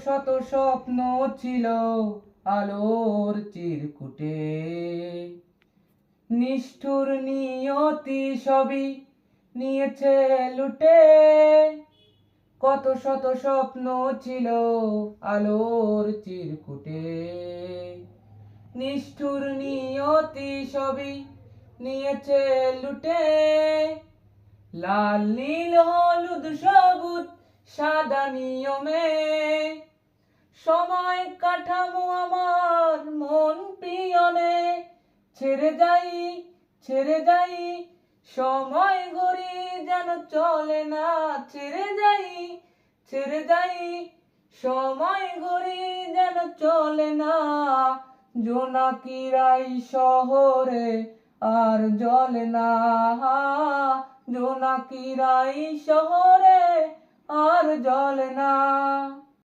শত স্বপ্ন ছিল আলোর চিরকুটে, নিষ্ঠুর নিয়তি সবই নিয়েছে লুটে। কত শত স্বপ্ন ছিল আলোর চিরকুটে, নিষ্ঠুর নিয়তি সবই নিয়েছে লুটে। লাল নীল হলুদ সবুজ সাদা নিয়মে সময় কাঠামো আমার মন পিয়নে। ছেড়ে যাই সময় ঘড়ি যেন চলে না। ছেড়ে যাই সময় ঘড়ি যেন চলে না। জোনাকিরাই শহরে আর জ্বলে না, জোনাকিরাই শহরে আর জ্বলে না।